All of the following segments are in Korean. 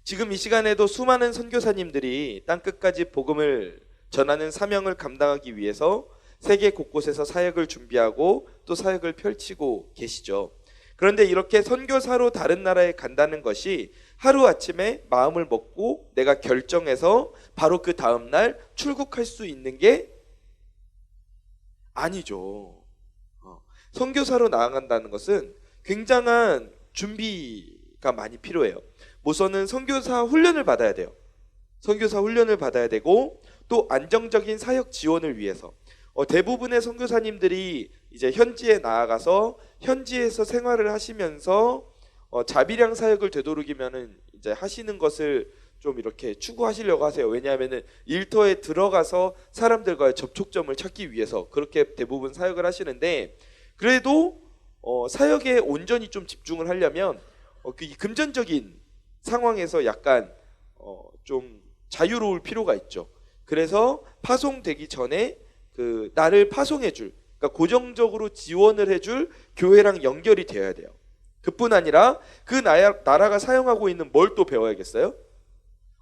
지금 이 시간에도 수많은 선교사님들이 땅끝까지 복음을 전하는 사명을 감당하기 위해서 세계 곳곳에서 사역을 준비하고 또 사역을 펼치고 계시죠. 그런데 이렇게 선교사로 다른 나라에 간다는 것이 하루아침에 마음을 먹고 내가 결정해서 바로 그 다음날 출국할 수 있는 게 아니죠. 선교사로 나아간다는 것은 굉장한 준비가 많이 필요해요. 우선은 선교사 훈련을 받아야 돼요. 선교사 훈련을 받아야 되고 또 안정적인 사역 지원을 위해서 대부분의 선교사님들이 이제 현지에 나아가서 현지에서 생활을 하시면서 자비량 사역을 되도록이면은 이제 하시는 것을 좀 이렇게 추구하시려고 하세요. 왜냐하면은 일터에 들어가서 사람들과의 접촉점을 찾기 위해서 그렇게 대부분 사역을 하시는데, 그래도 사역에 온전히 좀 집중을 하려면 그 금전적인 상황에서 약간 좀 자유로울 필요가 있죠. 그래서 파송되기 전에 그 나를 파송해줄, 그러니까 고정적으로 지원을 해줄 교회랑 연결이 되어야 돼요. 그뿐 아니라 그 나라가 사용하고 있는 뭘 또 배워야겠어요?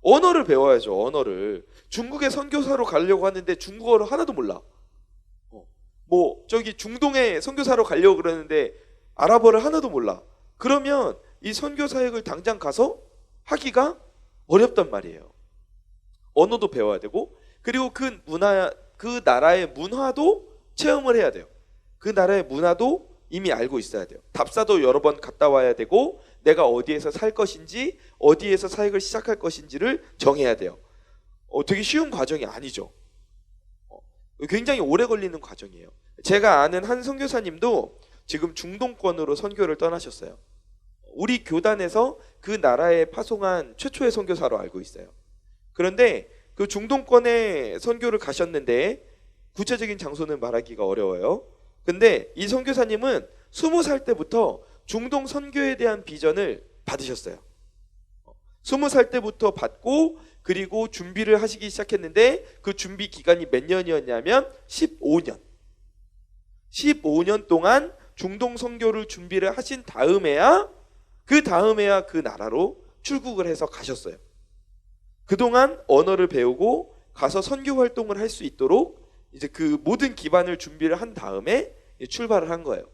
언어를 배워야죠. 언어를. 중국에 선교사로 가려고 하는데 중국어를 하나도 몰라. 저기 중동에 선교사로 가려고 그러는데 아랍어를 하나도 몰라. 그러면 이 선교 사역을 당장 가서 하기가 어렵단 말이에요. 언어도 배워야 되고, 그리고 그 나라의 문화도 체험을 해야 돼요. 그 나라의 문화도 이미 알고 있어야 돼요. 답사도 여러 번 갔다 와야 되고, 내가 어디에서 살 것인지, 어디에서 사역을 시작할 것인지를 정해야 돼요. 되게 쉬운 과정이 아니죠. 굉장히 오래 걸리는 과정이에요. 제가 아는 한 선교사님도 지금 중동권으로 선교를 떠나셨어요. 우리 교단에서 그 나라에 파송한 최초의 선교사로 알고 있어요. 그런데 그 중동권에 선교를 가셨는데 구체적인 장소는 말하기가 어려워요. 근데 이 선교사님은 20살 때부터 중동 선교에 대한 비전을 받으셨어요. 20살 때부터 받고, 그리고 준비를 하시기 시작했는데 그 준비 기간이 몇 년이었냐면 15년. 15년 동안 중동 선교를 준비를 하신 다음에야 그 나라로 출국을 해서 가셨어요. 그동안 언어를 배우고 가서 선교 활동을 할 수 있도록 이제 그 모든 기반을 준비를 한 다음에 출발을 한 거예요.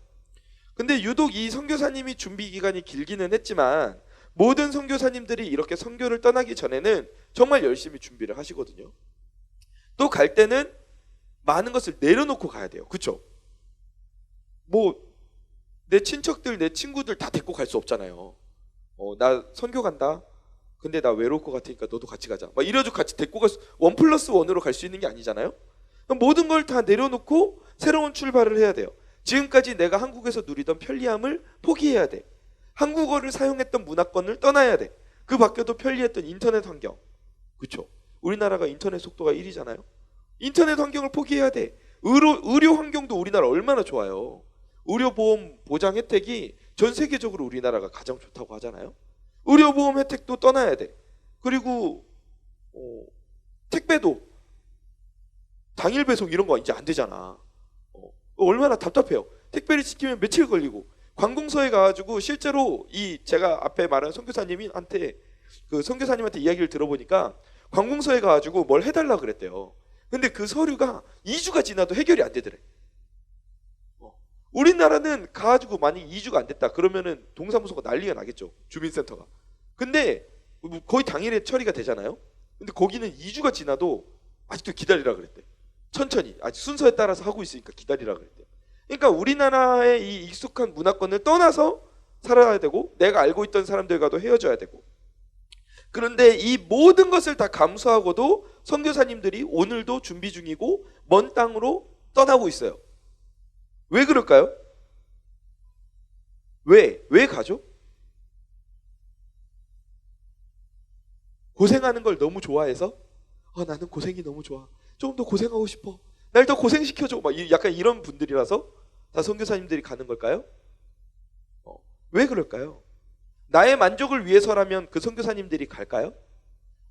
근데 유독 이 선교사님이 준비 기간이 길기는 했지만 모든 선교사님들이 이렇게 선교를 떠나기 전에는 정말 열심히 준비를 하시거든요. 또 갈 때는 많은 것을 내려놓고 가야 돼요. 그렇죠? 내 친척들, 내 친구들 다 데리고 갈 수 없잖아요. 나 선교 간다. 근데 나 외로울 것 같으니까 너도 같이 가자. 이래가지고 같이 데리고 갈 수, 1+1으로 갈 수 있는 게 아니잖아요. 모든 걸 다 내려놓고 새로운 출발을 해야 돼요. 지금까지 내가 한국에서 누리던 편리함을 포기해야 돼. 한국어를 사용했던 문화권을 떠나야 돼. 그 밖에도 편리했던 인터넷 환경. 그렇죠? 우리나라가 인터넷 속도가 1이잖아요. 인터넷 환경을 포기해야 돼. 의료 환경도 우리나라 얼마나 좋아요. 의료보험 보장 혜택이 전 세계적으로 우리나라가 가장 좋다고 하잖아요. 의료보험 혜택도 떠나야 돼. 그리고 택배도 당일 배송 이런 거 이제 안 되잖아. 얼마나 답답해요. 택배를 시키면 며칠 걸리고, 관공서에 가가지고 실제로 제가 앞에 말한 선교사님한테 이야기를 들어보니까 관공서에 가가지고 뭘 해달라 그랬대요. 근데 그 서류가 2주가 지나도 해결이 안 되더래. 우리나라는 가가지고 만약 2주가 안 됐다 그러면은 동사무소가 난리가 나겠죠. 주민센터가. 근데 거의 당일에 처리가 되잖아요. 근데 거기는 2주가 지나도 아직도 기다리라 그랬대. 천천히 아직 순서에 따라서 하고 있으니까 기다리라 그랬대요. 그러니까 우리나라의 이 익숙한 문화권을 떠나서 살아야 되고, 내가 알고 있던 사람들과도 헤어져야 되고. 그런데 이 모든 것을 다 감수하고도 선교사님들이 오늘도 준비 중이고 먼 땅으로 떠나고 있어요. 왜 그럴까요? 왜 가죠? 고생하는 걸 너무 좋아해서? 나는 고생이 너무 좋아. 조금 더 고생하고 싶어. 날 더 고생시켜줘. 약간 이런 분들이라서 다 선교사님들이 가는 걸까요? 왜 그럴까요? 나의 만족을 위해서라면 그 선교사님들이 갈까요?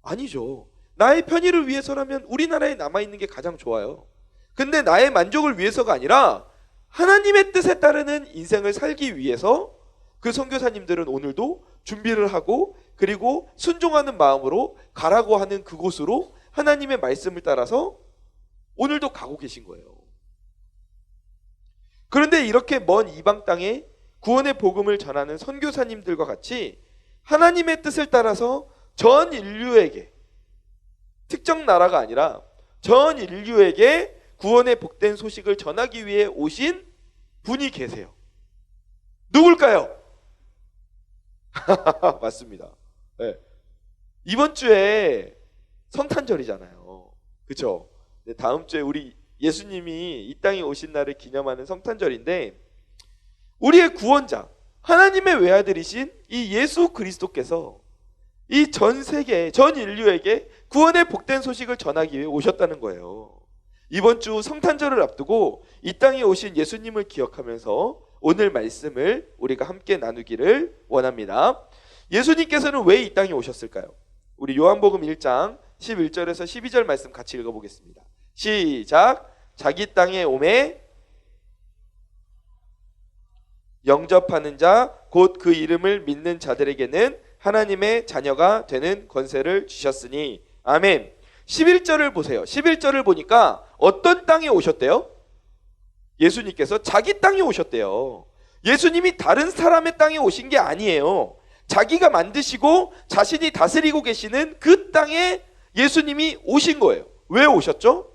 아니죠. 나의 편의를 위해서라면 우리나라에 남아있는 게 가장 좋아요. 근데 나의 만족을 위해서가 아니라 하나님의 뜻에 따르는 인생을 살기 위해서 그 선교사님들은 오늘도 준비를 하고 그리고 순종하는 마음으로 가라고 하는 그곳으로 하나님의 말씀을 따라서 오늘도 가고 계신 거예요. 그런데 이렇게 먼 이방 땅에 구원의 복음을 전하는 선교사님들과 같이 하나님의 뜻을 따라서 전 인류에게, 특정 나라가 아니라 전 인류에게 구원의 복된 소식을 전하기 위해 오신 분이 계세요. 누굴까요? 맞습니다. 네. 이번 주에 성탄절이잖아요. 그렇죠? 네, 다음 주에 우리 예수님이 이 땅에 오신 날을 기념하는 성탄절인데, 우리의 구원자, 하나님의 외아들이신 이 예수 그리스도께서 이 전 세계, 전 인류에게 구원의 복된 소식을 전하기 위해 오셨다는 거예요. 이번 주 성탄절을 앞두고 이 땅에 오신 예수님을 기억하면서 오늘 말씀을 우리가 함께 나누기를 원합니다. 예수님께서는 왜 이 땅에 오셨을까요? 우리 요한복음 1장 11절에서 12절 말씀 같이 읽어보겠습니다. 시작. 자기 땅에 오매 영접하는 자 곧 그 이름을 믿는 자들에게는 하나님의 자녀가 되는 권세를 주셨으니. 아멘. 11절을 보세요. 11절을 보니까 어떤 땅에 오셨대요? 예수님께서 자기 땅에 오셨대요. 예수님이 다른 사람의 땅에 오신 게 아니에요. 자기가 만드시고 자신이 다스리고 계시는 그 땅에 예수님이 오신 거예요. 왜 오셨죠?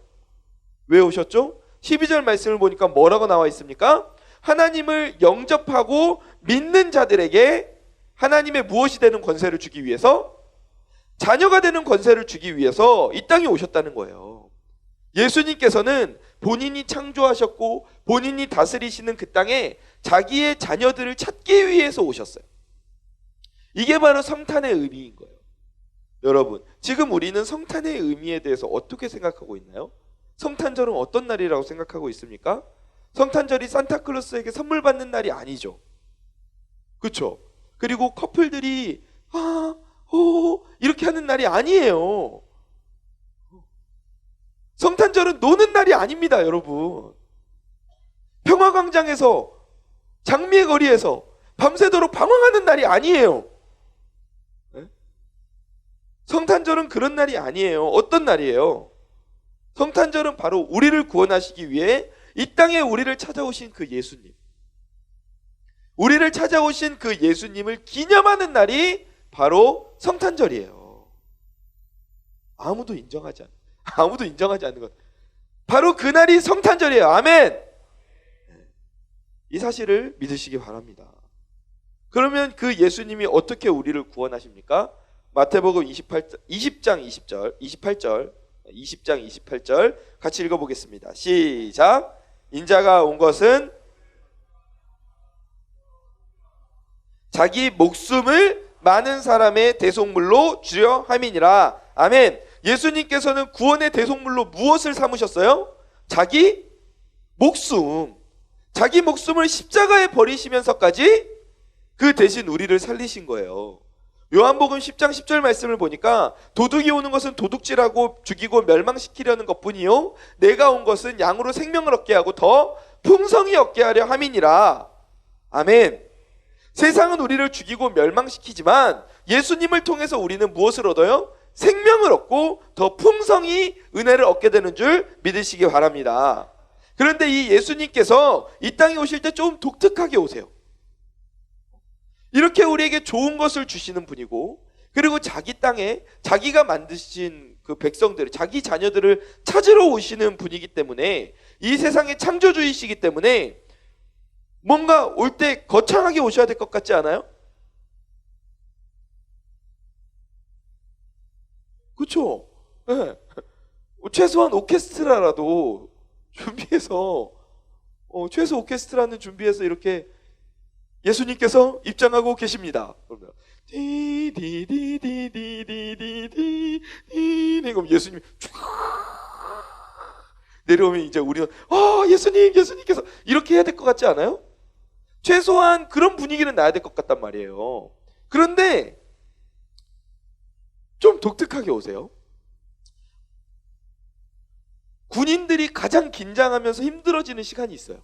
왜 오셨죠? 12절 말씀을 보니까 뭐라고 나와 있습니까? 하나님을 영접하고 믿는 자들에게 하나님의 무엇이 되는 권세를 주기 위해서, 자녀가 되는 권세를 주기 위해서 이 땅에 오셨다는 거예요. 예수님께서는 본인이 창조하셨고 본인이 다스리시는 그 땅에 자기의 자녀들을 찾기 위해서 오셨어요. 이게 바로 성탄의 의미인 거예요. 여러분, 지금 우리는 성탄의 의미에 대해서 어떻게 생각하고 있나요? 성탄절은 어떤 날이라고 생각하고 있습니까? 성탄절이 산타클로스에게 선물 받는 날이 아니죠. 그렇죠? 그리고 커플들이 이렇게 하는 날이 아니에요. 성탄절은 노는 날이 아닙니다, 여러분. 평화광장에서, 장미의 거리에서 밤새도록 방황하는 날이 아니에요. 네? 성탄절은 그런 날이 아니에요. 어떤 날이에요? 성탄절은 바로 우리를 구원하시기 위해 이 땅에 우리를 찾아오신 그 예수님, 우리를 찾아오신 그 예수님을 기념하는 날이 바로 성탄절이에요. 아무도 인정하지 않는 것, 바로 그날이 성탄절이에요. 아멘. 이 사실을 믿으시기 바랍니다. 그러면 그 예수님이 어떻게 우리를 구원하십니까? 마태복음 20장 28절 같이 읽어보겠습니다. 시작. 인자가 온 것은 자기 목숨을 많은 사람의 대속물로 주려 함이니라. 아멘. 예수님께서는 구원의 대속물로 무엇을 삼으셨어요? 자기 목숨. 자기 목숨을 십자가에 버리시면서까지 그 대신 우리를 살리신 거예요. 요한복음 10장 10절 말씀을 보니까 도둑이 오는 것은 도둑질하고 죽이고 멸망시키려는 것뿐이요 내가 온 것은 양으로 생명을 얻게 하고 더 풍성히 얻게 하려 함이니라. 아멘. 세상은 우리를 죽이고 멸망시키지만 예수님을 통해서 우리는 무엇을 얻어요? 생명을 얻고 더 풍성히 은혜를 얻게 되는 줄 믿으시기 바랍니다. 그런데 이 예수님께서 이 땅에 오실 때 좀 독특하게 오세요. 이렇게 우리에게 좋은 것을 주시는 분이고, 그리고 자기 땅에 자기가 만드신 그 백성들을, 자기 자녀들을 찾으러 오시는 분이기 때문에, 이 세상의 창조주이시기 때문에 뭔가 올 때 거창하게 오셔야 될 것 같지 않아요? 그렇죠? 네. 최소한 오케스트라라도 준비해서, 최소 오케스트라는 준비해서 이렇게 예수님께서 입장하고 계십니다. 그러면 디디디디디디디디 그럼 예수님이 쫙 내려오면 이제 우리는 예수님께서 이렇게 해야 될 것 같지 않아요? 최소한 그런 분위기는 나야 될 것 같단 말이에요. 그런데 좀 독특하게 오세요. 군인들이 가장 긴장하면서 힘들어지는 시간이 있어요.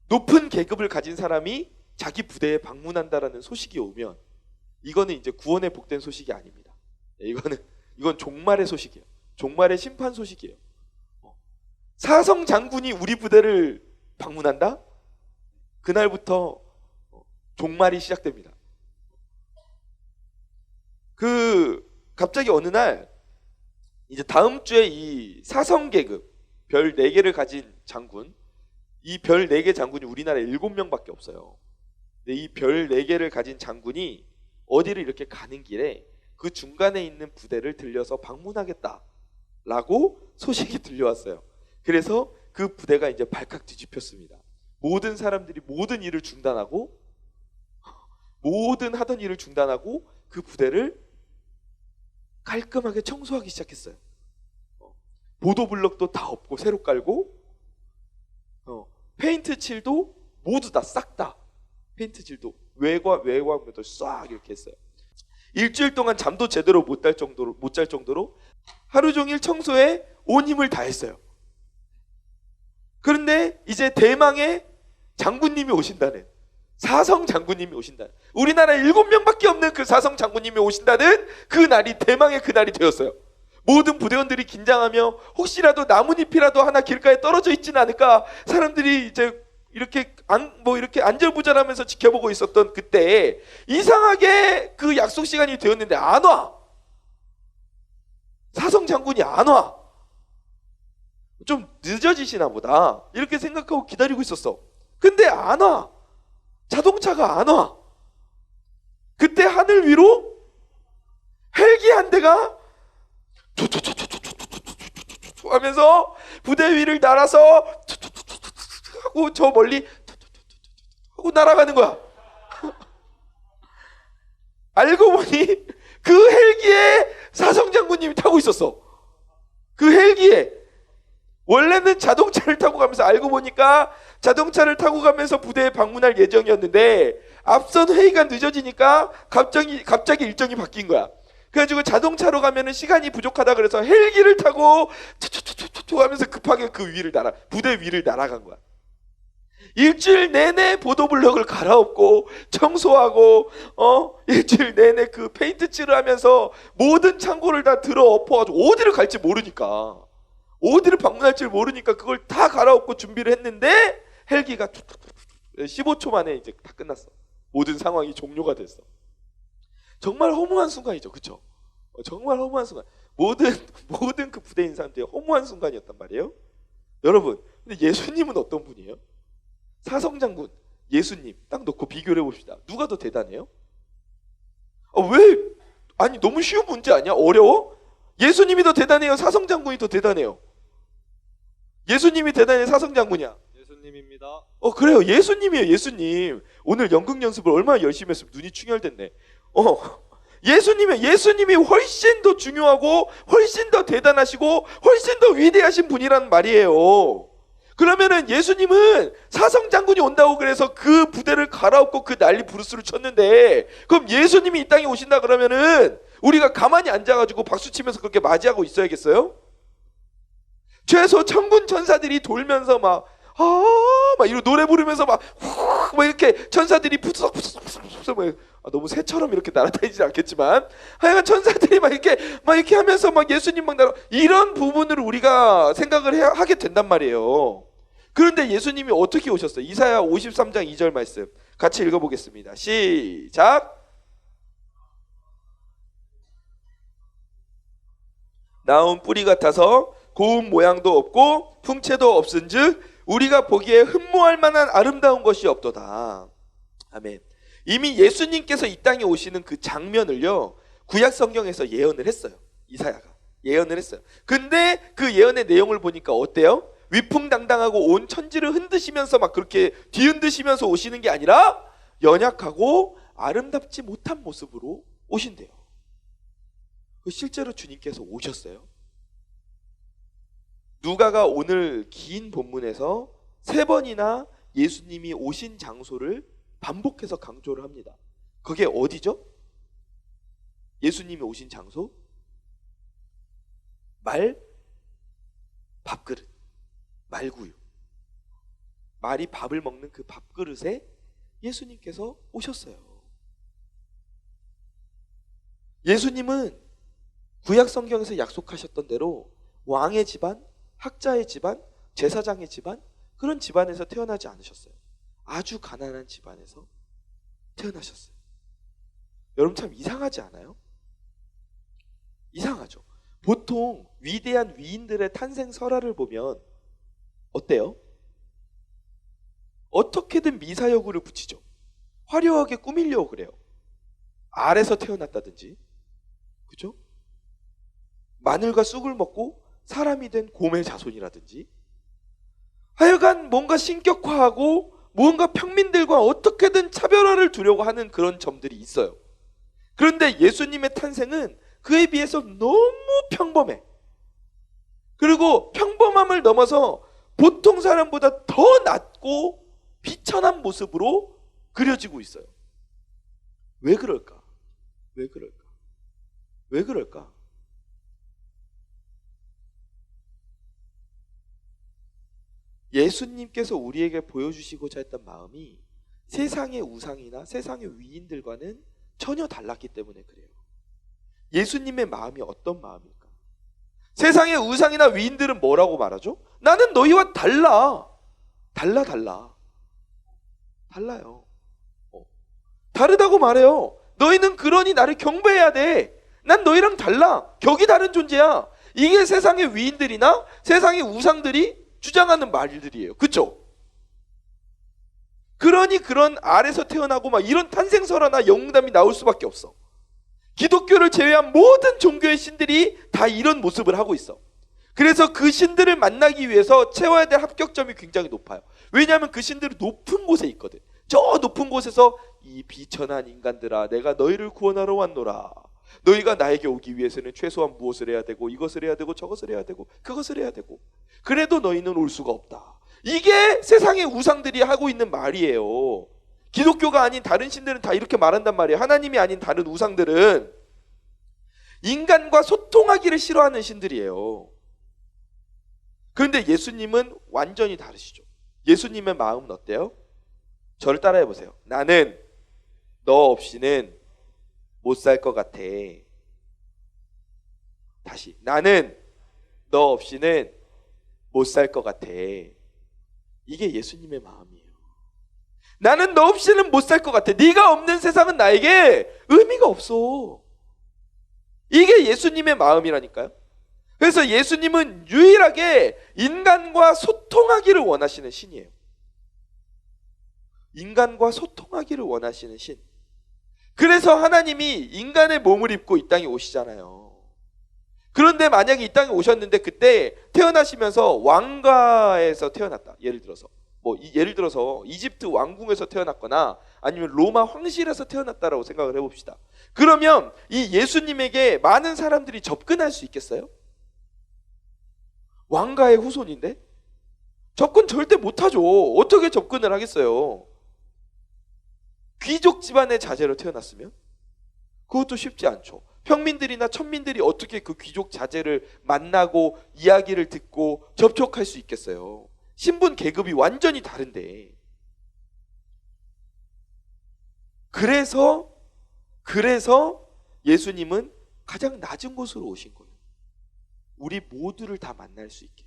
높은 계급을 가진 사람이 자기 부대에 방문한다라는 소식이 오면 이거는 이제 구원에 복된 소식이 아닙니다. 이건 종말의 소식이에요. 종말의 심판 소식이에요. 사성 장군이 우리 부대를 방문한다? 그날부터 종말이 시작됩니다. 갑자기 어느 날 이제 다음 주에 이 사성 계급 별 4개를 가진 장군, 이 별 4개 장군이 우리나라에 7명밖에 없어요. 근데 이 별 4개를 가진 장군이 어디를 이렇게 가는 길에 그 중간에 있는 부대를 들려서 방문하겠다라고 소식이 들려왔어요. 그래서 그 부대가 이제 발칵 뒤집혔습니다. 모든 사람들이 모든 일을 중단하고 모든 하던 일을 중단하고 그 부대를 깔끔하게 청소하기 시작했어요. 보도블럭도 다 엎고 새로 깔고 페인트 칠도 모두 다 싹 다 페인트 칠도 외곽면도 싹 이렇게 했어요. 일주일 동안 잠도 제대로 못 잘 정도로 하루 종일 청소에 온 힘을 다했어요. 그런데 이제 대망의 장군님이 오신다는, 사성 장군님이 오신다는, 우리나라에 7명밖에 없는 그 사성 장군님이 오신다는 그 날이 대망의 그 날이 되었어요. 모든 부대원들이 긴장하며 혹시라도 나뭇잎이라도 하나 길가에 떨어져 있지는 않을까, 사람들이 이제 이렇게 안절부절하면서 지켜보고 있었던 그때 이상하게 그 약속 시간이 되었는데 안 와. 사성 장군이 안 와. 좀 늦어지시나 보다 이렇게 생각하고 기다리고 있었어. 근데 안 와. 자동차가 안 와. 그때 하늘 위로 헬기 한 대가 하면서 부대 위를 날아서 하고 저 멀리 하고 날아가는 거야. 알고 보니 그 헬기에 사성 장군님이 타고 있었어. 그 헬기에. 원래는 자동차를 타고 가면서, 알고 보니까 자동차를 타고 가면서 부대에 방문할 예정이었는데 앞선 회의가 늦어지니까 갑자기 일정이 바뀐 거야. 그래가지고 자동차로 가면은 시간이 부족하다 그래서 헬기를 타고 툭툭툭툭 하면서 급하게 부대 위를 날아간 거야. 일주일 내내 보도블럭을 갈아엎고 청소하고 일주일 내내 그 페인트 칠을 하면서 모든 창고를 다 들어 엎어가지고 어디를 갈지 모르니까, 어디를 방문할지 모르니까 그걸 다 갈아엎고 준비를 했는데 헬기가 15초 만에 이제 다 끝났어. 모든 상황이 종료가 됐어. 정말 허무한 순간이죠, 그렇죠? 정말 허무한 순간. 모든 그 부대인 사람들이 허무한 순간이었단 말이에요. 여러분, 근데 예수님은 어떤 분이에요? 사성장군, 예수님 딱 놓고 비교를 해봅시다. 누가 더 대단해요? 아니 너무 쉬운 문제 아니야? 어려워? 예수님이 더 대단해요? 사성장군이 더 대단해요? 예수님이 대단해요? 사성장군이야? 예수님입니다. 그래요. 예수님이에요. 예수님. 오늘 연극 연습을 얼마나 열심히 했으면 눈이 충혈됐네. 예수님이 훨씬 더 중요하고 훨씬 더 대단하시고 훨씬 더 위대하신 분이란 말이에요. 그러면은 예수님은 사성 장군이 온다고 그래서 그 부대를 갈아엎고 그 난리 부르스를 쳤는데, 그럼 예수님이 이 땅에 오신다 그러면은 우리가 가만히 앉아가지고 박수치면서 그렇게 맞이하고 있어야겠어요? 최소 천군 천사들이 돌면서 막 이런 노래 부르면서 막 이렇게 천사들이 푸석푸석 너무 새처럼 이렇게 날아다니지 않겠지만 하여간 천사들이 막 이렇게 하면서 막 예수님 막 날아, 이런 부분을 우리가 생각을 하게 된단 말이에요. 그런데 예수님이 어떻게 오셨어요? 이사야 53장 2절 말씀 같이 읽어보겠습니다. 시작. 나온 뿌리 같아서 고운 모양도 없고 풍채도 없은즉 우리가 보기에 흠모할 만한 아름다운 것이 없도다. 아멘. 이미 예수님께서 이 땅에 오시는 그 장면을요, 구약 성경에서 예언을 했어요. 이사야가 예언을 했어요. 근데 그 예언의 내용을 보니까 어때요? 위풍당당하고 온 천지를 흔드시면서 막 그렇게 뒤흔드시면서 오시는 게 아니라 연약하고 아름답지 못한 모습으로 오신대요. 실제로 주님께서 오셨어요. 누가가 오늘 긴 본문에서 3번이나 예수님이 오신 장소를 반복해서 강조를 합니다. 그게 어디죠? 예수님이 오신 장소? 밥그릇, 말구유. 말이 밥을 먹는 그 밥그릇에 예수님께서 오셨어요. 예수님은 구약 성경에서 약속하셨던 대로 왕의 집안, 학자의 집안, 제사장의 집안, 그런 집안에서 태어나지 않으셨어요. 아주 가난한 집안에서 태어나셨어요. 여러분 참 이상하지 않아요? 이상하죠. 보통 위대한 위인들의 탄생 설화를 보면 어때요? 어떻게든 미사여구를 붙이죠. 화려하게 꾸미려고 그래요. 알에서 태어났다든지, 그죠? 마늘과 쑥을 먹고 사람이 된 곰의 자손이라든지, 하여간 뭔가 신격화하고 뭔가 평민들과 어떻게든 차별화를 두려고 하는 그런 점들이 있어요. 그런데 예수님의 탄생은 그에 비해서 너무 평범해. 그리고 평범함을 넘어서 보통 사람보다 더 낮고 비천한 모습으로 그려지고 있어요. 왜 그럴까? 왜 그럴까? 왜 그럴까? 예수님께서 우리에게 보여주시고자 했던 마음이 세상의 우상이나 세상의 위인들과는 전혀 달랐기 때문에 그래요. 예수님의 마음이 어떤 마음일까? 세상의 우상이나 위인들은 뭐라고 말하죠? 나는 너희와 달라. 달라요. 다르다고 말해요. 너희는 그러니 나를 경배해야 돼. 난 너희랑 달라. 격이 다른 존재야. 이게 세상의 위인들이나 세상의 우상들이 주장하는 말들이에요. 그렇죠? 그러니 그런 알에서 태어나고 막 이런 탄생설화나 영웅담이 나올 수밖에 없어. 기독교를 제외한 모든 종교의 신들이 다 이런 모습을 하고 있어. 그래서 그 신들을 만나기 위해서 채워야 될 합격점이 굉장히 높아요. 왜냐하면 그 신들은 높은 곳에 있거든. 저 높은 곳에서 이 비천한 인간들아, 내가 너희를 구원하러 왔노라. 너희가 나에게 오기 위해서는 최소한 무엇을 해야 되고, 이것을 해야 되고, 저것을 해야 되고, 그것을 해야 되고, 그래도 너희는 올 수가 없다. 이게 세상의 우상들이 하고 있는 말이에요. 기독교가 아닌 다른 신들은 다 이렇게 말한단 말이에요. 하나님이 아닌 다른 우상들은 인간과 소통하기를 싫어하는 신들이에요. 그런데 예수님은 완전히 다르시죠. 예수님의 마음은 어때요? 저를 따라해 보세요. 나는 너 없이는 못 살 것 같아. 다시, 나는 너 없이는 못 살 것 같아. 이게 예수님의 마음이에요. 나는 너 없이는 못 살 것 같아. 네가 없는 세상은 나에게 의미가 없어. 이게 예수님의 마음이라니까요. 그래서 예수님은 유일하게 인간과 소통하기를 원하시는 신이에요. 인간과 소통하기를 원하시는 신. 그래서 하나님이 인간의 몸을 입고 이 땅에 오시잖아요. 그런데 만약에 이 땅에 오셨는데 그때 태어나시면서 왕가에서 태어났다. 예를 들어서 이집트 왕궁에서 태어났거나 아니면 로마 황실에서 태어났다라고 생각을 해봅시다. 그러면 이 예수님에게 많은 사람들이 접근할 수 있겠어요? 왕가의 후손인데? 접근 절대 못하죠. 어떻게 접근을 하겠어요? 귀족 집안의 자제로 태어났으면? 그것도 쉽지 않죠. 평민들이나 천민들이 어떻게 그 귀족 자제를 만나고 이야기를 듣고 접촉할 수 있겠어요? 신분 계급이 완전히 다른데. 그래서 예수님은 가장 낮은 곳으로 오신 거예요. 우리 모두를 다 만날 수 있게.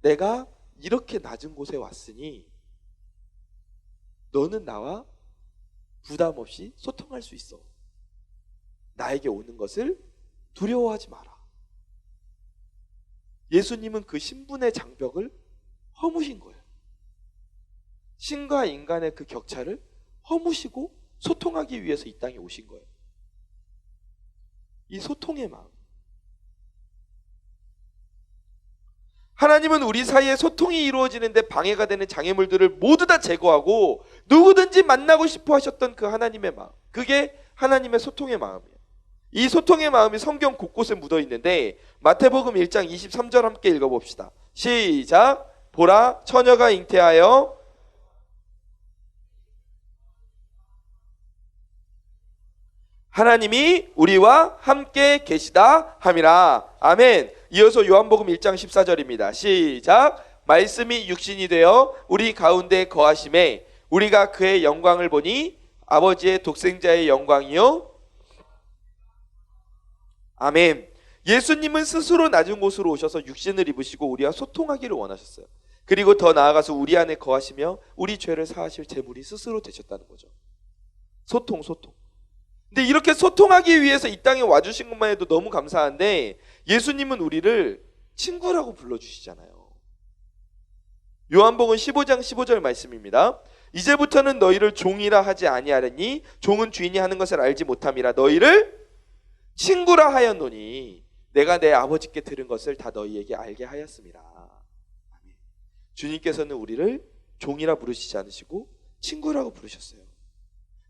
내가 이렇게 낮은 곳에 왔으니 너는 나와 부담 없이 소통할 수 있어. 나에게 오는 것을 두려워하지 마라. 예수님은 그 신분의 장벽을 허무신 거예요. 신과 인간의 그 격차를 허무시고 소통하기 위해서 이 땅에 오신 거예요. 이 소통의 마음. 하나님은 우리 사이에 소통이 이루어지는데 방해가 되는 장애물들을 모두 다 제거하고 누구든지 만나고 싶어 하셨던 그 하나님의 마음. 그게 하나님의 소통의 마음이에요. 이 소통의 마음이 성경 곳곳에 묻어 있는데 마태복음 1장 23절 함께 읽어봅시다. 시작. 보라, 처녀가 잉태하여 하나님이 우리와 함께 계시다 함이라. 아멘. 이어서 요한복음 1장 14절입니다. 시작. 말씀이 육신이 되어 우리 가운데 거하심에 우리가 그의 영광을 보니 아버지의 독생자의 영광이요. 아멘. 예수님은 스스로 낮은 곳으로 오셔서 육신을 입으시고 우리와 소통하기를 원하셨어요. 그리고 더 나아가서 우리 안에 거하시며 우리 죄를 사하실 제물이 스스로 되셨다는 거죠. 소통. 근데 이렇게 소통하기 위해서 이 땅에 와주신 것만 해도 너무 감사한데 예수님은 우리를 친구라고 불러주시잖아요. 요한복음 15장 15절 말씀입니다. 이제부터는 너희를 종이라 하지 아니하려니 종은 주인이 하는 것을 알지 못함이라 너희를 친구라 하였노니 내가 내 아버지께 들은 것을 다 너희에게 알게 하였습니다. 아멘. 주님께서는 우리를 종이라 부르시지 않으시고 친구라고 부르셨어요.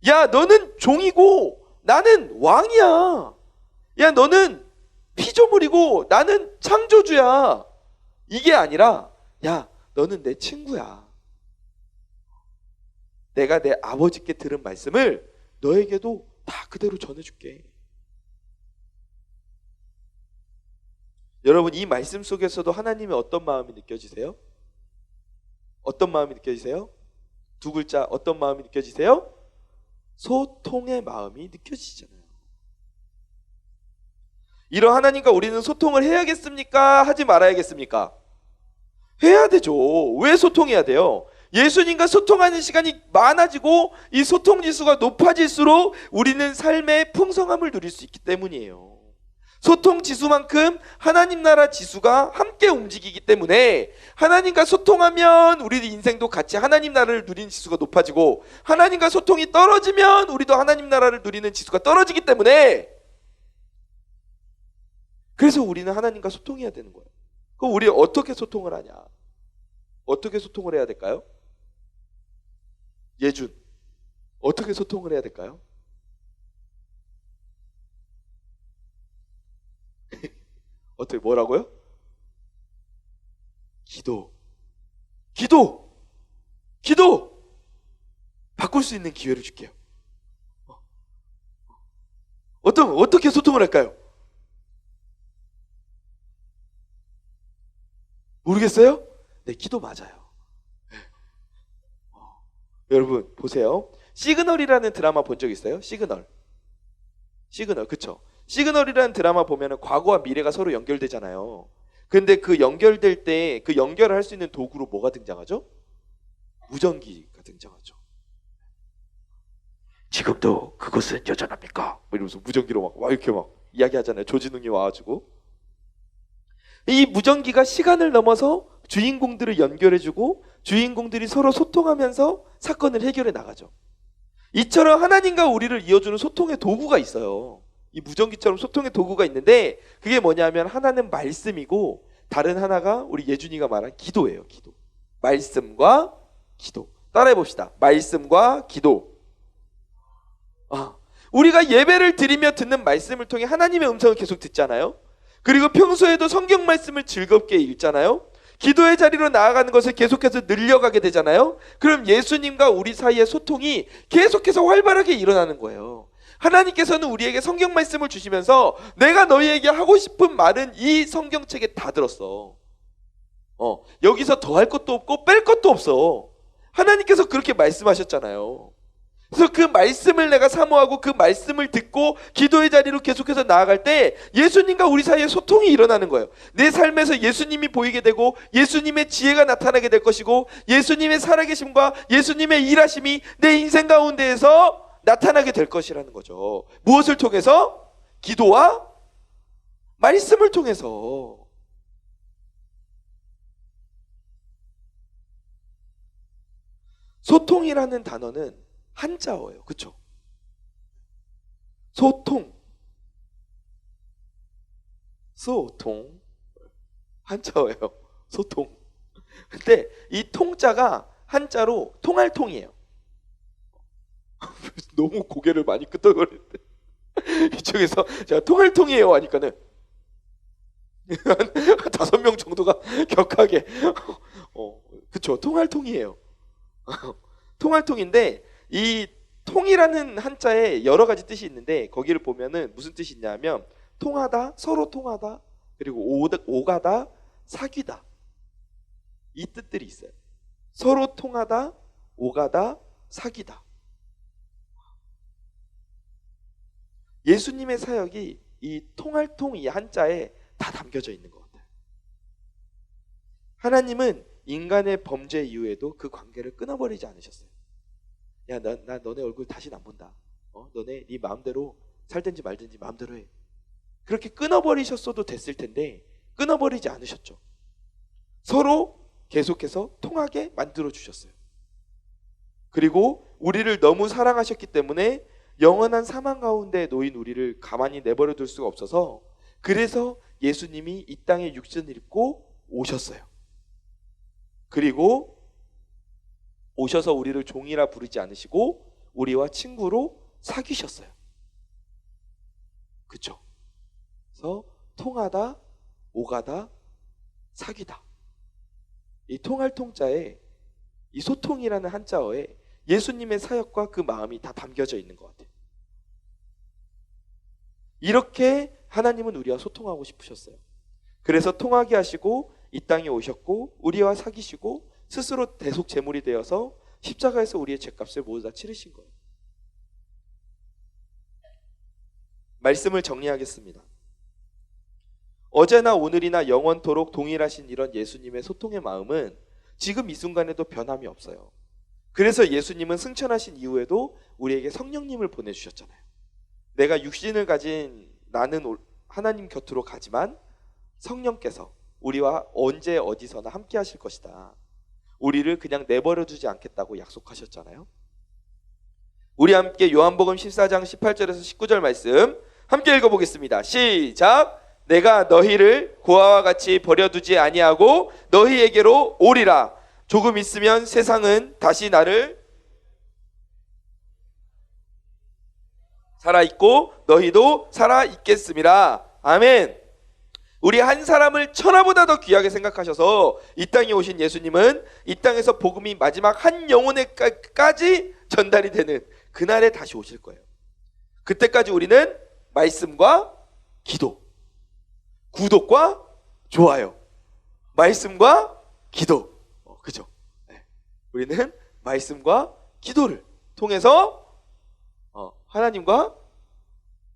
야, 너는 종이고 나는 왕이야. 야, 너는 피조물이고 나는 창조주야. 이게 아니라 야, 너는 내 친구야. 내가 내 아버지께 들은 말씀을 너에게도 다 그대로 전해줄게. 여러분, 이 말씀 속에서도 하나님의 어떤 마음이 느껴지세요? 어떤 마음이 느껴지세요? 두 글자, 어떤 마음이 느껴지세요? 소통의 마음이 느껴지잖아요. 이런 하나님과 우리는 소통을 해야겠습니까? 하지 말아야겠습니까? 해야 되죠. 왜 소통해야 돼요? 예수님과 소통하는 시간이 많아지고 이 소통 지수가 높아질수록 우리는 삶의 풍성함을 누릴 수 있기 때문이에요. 소통 지수만큼 하나님 나라 지수가 함께 움직이기 때문에 하나님과 소통하면 우리 인생도 같이 하나님 나라를 누리는 지수가 높아지고 하나님과 소통이 떨어지면 우리도 하나님 나라를 누리는 지수가 떨어지기 때문에 그래서 우리는 하나님과 소통해야 되는 거예요. 그럼 우리 어떻게 소통을 하냐? 어떻게 소통을 해야 될까요? 예준, 어떻게 소통을 해야 될까요? 어떻게 뭐라고요? 기도. 바꿀 수 있는 기회를 줄게요. 어떻게 소통을 할까요? 모르겠어요? 네, 기도 맞아요. 여러분 보세요. 시그널이라는 드라마 본 적 있어요? 시그널, 그쵸? 시그널이라는 드라마 보면은 과거와 미래가 서로 연결되잖아요. 근데 그 연결될 때 그 연결을 할 수 있는 도구로 뭐가 등장하죠? 무전기가 등장하죠. 지금도 그것은 여전합니까? 이러면서 무전기로 막 이렇게 막 이야기하잖아요. 조진웅이 와가지고 이 무전기가 시간을 넘어서 주인공들을 연결해주고 주인공들이 서로 소통하면서 사건을 해결해 나가죠. 이처럼 하나님과 우리를 이어주는 소통의 도구가 있어요. 이 무전기처럼 소통의 도구가 있는데 그게 뭐냐면 하나는 말씀이고 다른 하나가 우리 예준이가 말한 기도예요. 기도. 말씀과 기도. 따라해 봅시다. 말씀과 기도. 우리가 예배를 드리며 듣는 말씀을 통해 하나님의 음성을 계속 듣잖아요. 그리고 평소에도 성경 말씀을 즐겁게 읽잖아요. 기도의 자리로 나아가는 것을 계속해서 늘려가게 되잖아요. 그럼 예수님과 우리 사이의 소통이 계속해서 활발하게 일어나는 거예요. 하나님께서는 우리에게 성경 말씀을 주시면서 내가 너희에게 하고 싶은 말은 이 성경책에 다 들었어. 여기서 더할 것도 없고 뺄 것도 없어. 하나님께서 그렇게 말씀하셨잖아요. 그래서 그 말씀을 내가 사모하고 그 말씀을 듣고 기도의 자리로 계속해서 나아갈 때 예수님과 우리 사이에 소통이 일어나는 거예요. 내 삶에서 예수님이 보이게 되고 예수님의 지혜가 나타나게 될 것이고 예수님의 살아계심과 예수님의 일하심이 내 인생 가운데에서 나타나게 될 것이라는 거죠. 무엇을 통해서? 기도와 말씀을 통해서. 소통이라는 단어는 한자어예요. 그렇죠? 소통 한자어예요. 소통. 근데 이 통자가 한자로 통할 통이에요. 너무 고개를 많이 끄덕거리는데 이쪽에서 제가 통할 통이에요 하니까는 한 5명 정도가 격하게 그쵸, 통할 통이에요. 통할 통인데 이 통이라는 한자에 여러 가지 뜻이 있는데 거기를 보면은 무슨 뜻이 있냐면 통하다, 서로 통하다, 그리고 오가다, 사귀다. 이 뜻들이 있어요. 서로 통하다, 오가다, 사귀다. 예수님의 사역이 이 통할 통 이 한자에 다 담겨져 있는 것 같아요. 하나님은 인간의 범죄 이후에도 그 관계를 끊어버리지 않으셨어요. 야, 나 너네 얼굴 다시는 안 본다. 너네 네 마음대로 살든지 말든지 마음대로 해. 그렇게 끊어버리셨어도 됐을 텐데 끊어버리지 않으셨죠. 서로 계속해서 통하게 만들어 주셨어요. 그리고 우리를 너무 사랑하셨기 때문에 영원한 사망 가운데 놓인 우리를 가만히 내버려 둘 수가 없어서, 그래서 예수님이 이 땅에 육신을 입고 오셨어요. 그리고 오셔서 우리를 종이라 부르지 않으시고 우리와 친구로 사귀셨어요. 그렇죠? 그래서 통하다, 오가다, 사귀다. 이 통할 통자에, 이 소통이라는 한자어에 예수님의 사역과 그 마음이 다 담겨져 있는 것 같아요. 이렇게 하나님은 우리와 소통하고 싶으셨어요. 그래서 통하게 하시고 이 땅에 오셨고 우리와 사귀시고 스스로 대속 제물이 되어서 십자가에서 우리의 죄값을 모두 다 치르신 거예요. 말씀을 정리하겠습니다. 어제나 오늘이나 영원토록 동일하신 이런 예수님의 소통의 마음은 지금 이 순간에도 변함이 없어요. 그래서 예수님은 승천하신 이후에도 우리에게 성령님을 보내주셨잖아요. 내가 육신을 가진 나는 하나님 곁으로 가지만 성령께서 우리와 언제 어디서나 함께 하실 것이다. 우리를 그냥 내버려 두지 않겠다고 약속하셨잖아요. 우리 함께 요한복음 14장 18절에서 19절 말씀 함께 읽어보겠습니다. 시작! 내가 너희를 고아와 같이 버려두지 아니하고 너희에게로 오리라. 조금 있으면 세상은 다시 나를 살아있고 너희도 살아있겠음이라. 아멘. 우리 한 사람을 천하보다 더 귀하게 생각하셔서 이 땅에 오신 예수님은 이 땅에서 복음이 마지막 한 영혼에까지 전달이 되는 그날에 다시 오실 거예요. 그때까지 우리는 말씀과 기도, 구독과 좋아요, 말씀과 기도, 그죠? 네. 우리는 말씀과 기도를 통해서 하나님과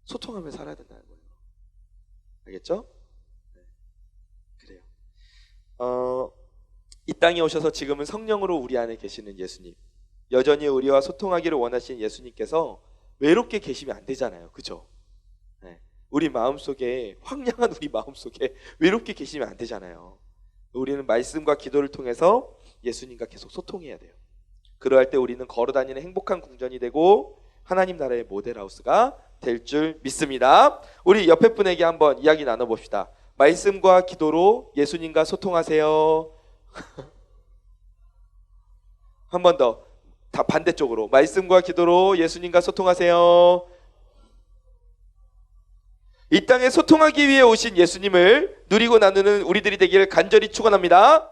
소통하며 살아야 된다는 거예요. 알겠죠? 네. 그래요. 이 땅에 오셔서 지금은 성령으로 우리 안에 계시는 예수님, 여전히 우리와 소통하기를 원하시는 예수님께서 외롭게 계시면 안 되잖아요. 그죠? 네. 우리 마음속에, 황량한 우리 마음속에 외롭게 계시면 안 되잖아요. 우리는 말씀과 기도를 통해서 예수님과 계속 소통해야 돼요. 그러할 때 우리는 걸어다니는 행복한 궁전이 되고 하나님 나라의 모델하우스가 될 줄 믿습니다. 우리 옆에 분에게 한번 이야기 나눠봅시다. 말씀과 기도로 예수님과 소통하세요. 한 번 더, 다 반대쪽으로. 말씀과 기도로 예수님과 소통하세요. 이 땅에 소통하기 위해 오신 예수님을 누리고 나누는 우리들이 되기를 간절히 축원합니다.